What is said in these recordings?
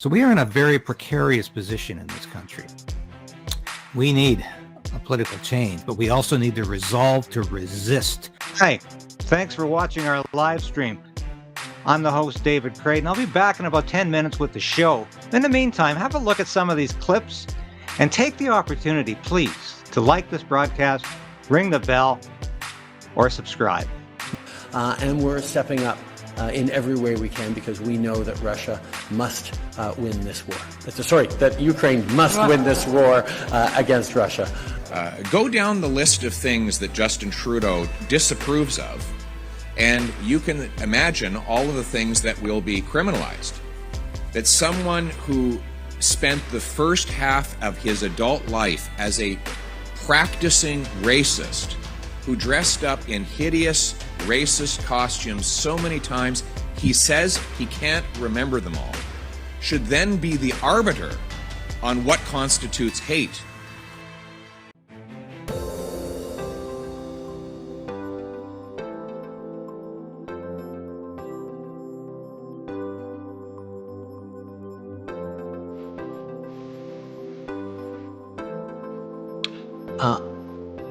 So we are in a very precarious position in this country. We need a political change, but we also need the resolve to resist. Hey, thanks for watching our live stream. I'm the host, David Crayden. I'll be back in about 10 minutes with the show. In the meantime, have a look at some of these clips and take the opportunity, please, to like this broadcast, ring the bell, or subscribe. And we're stepping up in every way we can because we know that Russia must win this war. That Ukraine must win this war against Russia. Go down the list of things that Justin Trudeau disapproves of, and you can imagine all of the things that will be criminalized. That someone who spent the first half of his adult life as a practicing racist, who dressed up in hideous racist costumes so many times he says he can't remember them all, should then be the arbiter on what constitutes hate.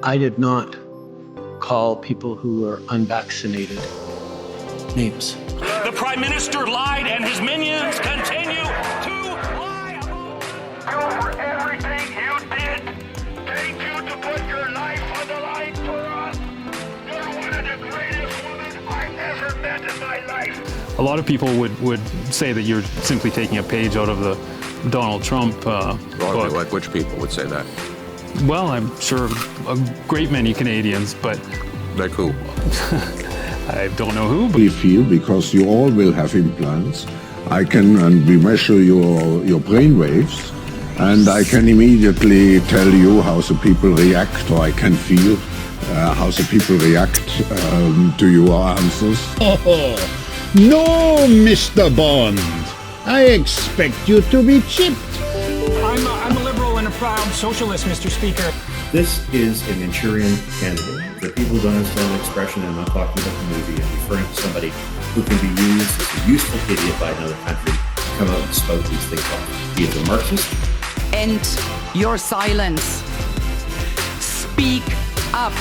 I did not call people who are unvaccinated names. The Prime Minister lied and his minions continue to lie. For everything you did, thank you to put your life on the line for us. You're one of the greatest women I've ever met in my life. A lot of people would say that you're simply taking a page out of the Donald Trump book. Like which people would say that? Well, I'm sure a great many Canadians, but... Like who? I don't know who, but... We feel, because you all will have implants, and we measure your brain waves, and I can immediately tell you how the people react, or I can feel how the people react to your answers. Oh, no, Mr. Bond. I expect you to be chipped. I'm a liberal and a proud socialist, Mr. Speaker. This is a Manchurian candidate. For people who don't understand the expression, I'm not talking about the movie. I'm referring to somebody who can be used as a useful idiot by another country to come out and spout these things off. He is a Marxist. End your silence. Speak up.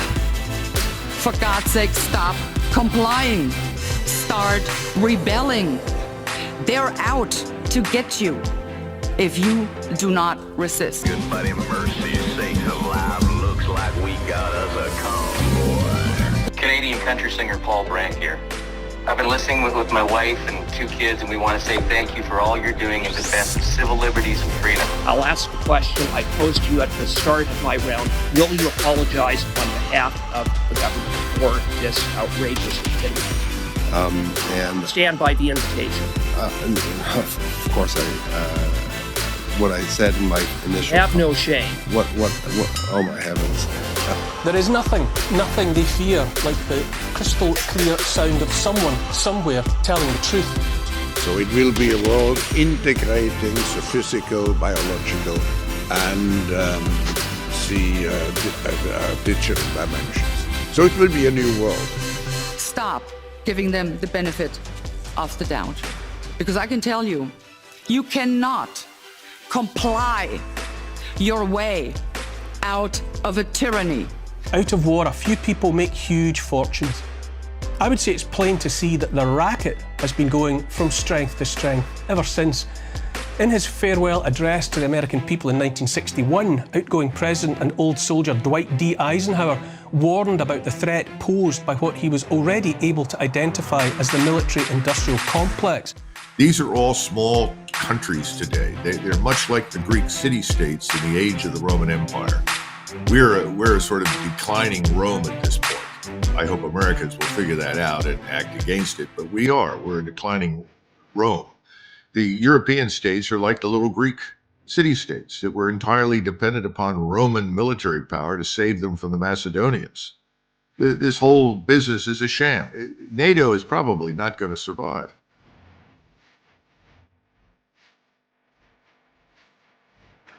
For God's sake, stop complying. Start rebelling. They're out to get you if you do not resist. Good buddy, mercy sakes alive, looks like we got us a convoy. Canadian country singer Paul Brandt here. I've been listening with my wife and 2 kids, and we want to say thank you for all you're doing in defense of civil liberties and freedom. I'll ask the question I posed to you at the start of my round. Will you apologize on behalf of the government for this outrageous opinion? And Stand by the invitation. of course, what I said in my initial... Have no shame. What, oh my heavens. There is nothing they fear like the crystal clear sound of someone, somewhere, telling the truth. So it will be a world integrating the physical, biological, and the digital dimensions. So it will be a new world. Stop giving them the benefit of the doubt. Because I can tell you, you cannot comply your way out of a tyranny. Out of war, a few people make huge fortunes. I would say it's plain to see that the racket has been going from strength to strength ever since. In his farewell address to the American people in 1961, outgoing President and old soldier Dwight D. Eisenhower warned about the threat posed by what he was already able to identify as the military-industrial complex. These are all small countries today. They're much like the Greek city-states in the age of the Roman Empire. We're a sort of declining Rome at this point. I hope Americans will figure that out and act against it, but we're a declining Rome. The European states are like the little Greek city-states that were entirely dependent upon Roman military power to save them from the Macedonians. This whole business is a sham. NATO is probably not going to survive.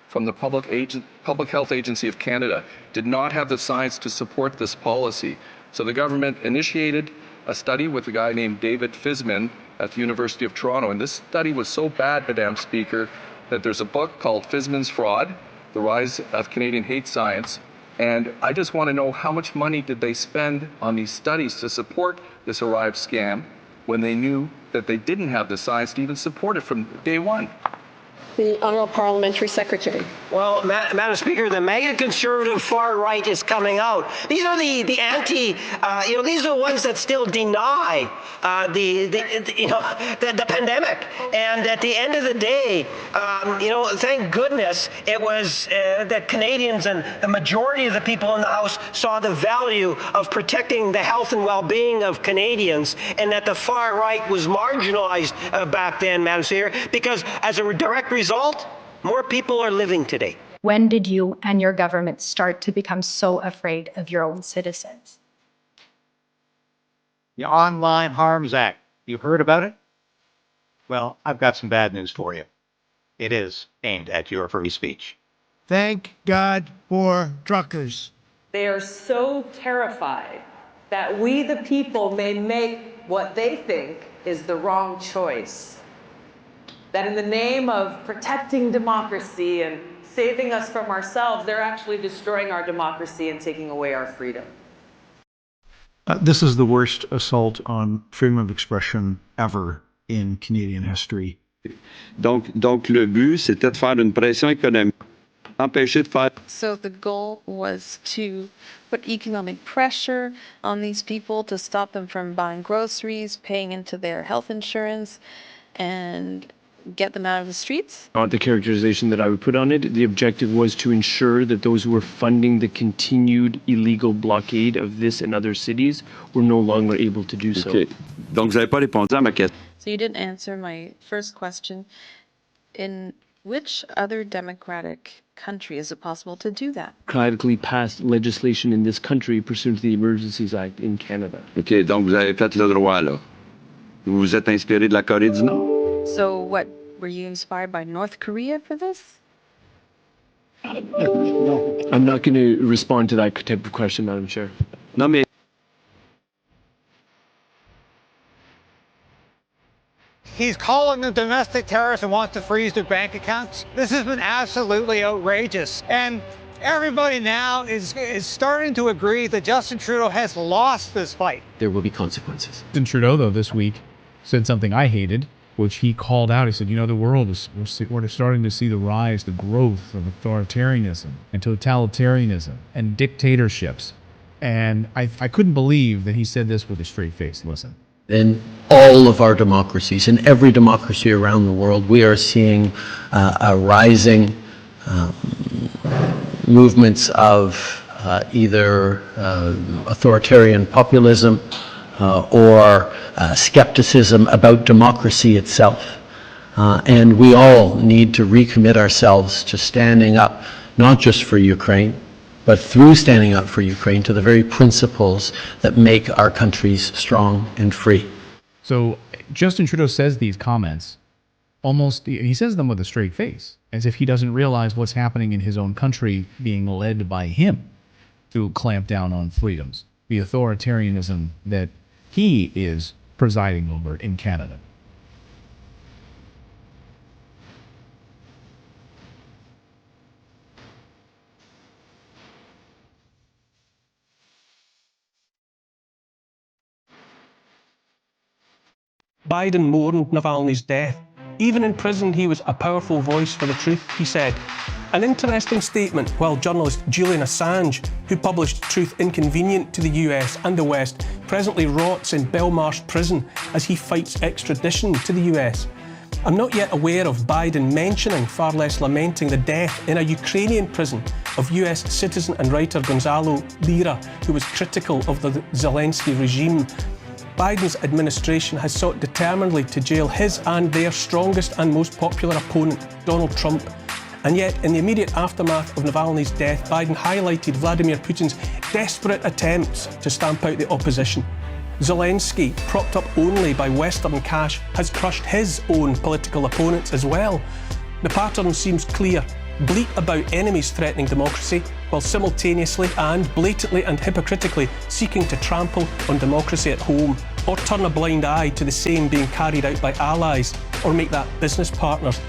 From the Public Health Agency of Canada did not have the science to support this policy. So the government initiated a study with a guy named David Fisman at the University of Toronto. And this study was so bad, Madam Speaker, that there's a book called Fisman's Fraud, The Rise of Canadian Hate Science. And I just want to know, how much money did they spend on these studies to support this Arrive scam when they knew that they didn't have the science to even support it from day one? The Honourable Parliamentary Secretary. Well, Madam Speaker, the mega conservative far right is coming out. These are the anti, these are the ones that still deny the pandemic. And at the end of the day, thank goodness it was that Canadians and the majority of the people in the House saw the value of protecting the health and well-being of Canadians, and that the far right was marginalized back then, Madam Speaker, because as a direct result, more people are living today. When did you and your government start to become so afraid of your own citizens? The Online Harms Act. You heard about it? Well, I've got some bad news for you. It is aimed at your free speech. Thank God for truckers. They are so terrified that we, the people, may make what they think is the wrong choice. That in the name of protecting democracy and saving us from ourselves, they're actually destroying our democracy and taking away our freedom. This is the worst assault on freedom of expression ever in Canadian history. Donc le but, c'était de faire une pression économique, empêcher de faire. So the goal was to put economic pressure on these people to stop them from buying groceries, paying into their health insurance, and get them out of the streets? Not the characterization that I would put on it. The objective was to ensure that those who were funding the continued illegal blockade of this and other cities were no longer able to do so. Okay. Donc, vous n'avez pas répondu à ma question. So you didn't answer my first question. In which other democratic country is it possible to do that? Democratically passed legislation in this country pursuant to the Emergencies Act in Canada. Okay, donc vous avez fait le droit, là. Vous vous êtes inspiré de la Corée du Nord? So what, were you inspired by North Korea for this? No. I'm not going to respond to that type of question, Madam Chair. No, mais He's calling them domestic terrorists and wants to freeze their bank accounts. This has been absolutely outrageous. And everybody now is starting to agree that Justin Trudeau has lost this fight. There will be consequences. Justin Trudeau, though, this week said something I hated, which he called out. He said, the world is, we're starting to see the rise, the growth of authoritarianism and totalitarianism and dictatorships. And I couldn't believe that he said this with a straight face. Listen. In all of our democracies, in every democracy around the world, we are seeing a rising movements of either authoritarian populism or skepticism about democracy itself. And we all need to recommit ourselves to standing up, not just for Ukraine, but through standing up for Ukraine, to the very principles that make our countries strong and free. So Justin Trudeau says these comments, he says them with a straight face, as if he doesn't realize what's happening in his own country being led by him to clamp down on freedoms, the authoritarianism that he is presiding over in Canada. Biden mourned Navalny's death. Even in prison, he was a powerful voice for the truth, he said. An interesting statement while journalist Julian Assange, who published Truth Inconvenient to the US and the West, presently rots in Belmarsh prison as he fights extradition to the US. I'm not yet aware of Biden mentioning, far less lamenting, the death in a Ukrainian prison of US citizen and writer Gonzalo Lira, who was critical of the Zelensky regime. Biden's administration has sought determinedly to jail his and their strongest and most popular opponent, Donald Trump. And yet, in the immediate aftermath of Navalny's death, Biden highlighted Vladimir Putin's desperate attempts to stamp out the opposition. Zelensky, propped up only by Western cash, has crushed his own political opponents as well. The pattern seems clear. Bleat about enemies threatening democracy, while simultaneously and blatantly and hypocritically seeking to trample on democracy at home. or turn a blind eye to the same being carried out by allies or make that business partners.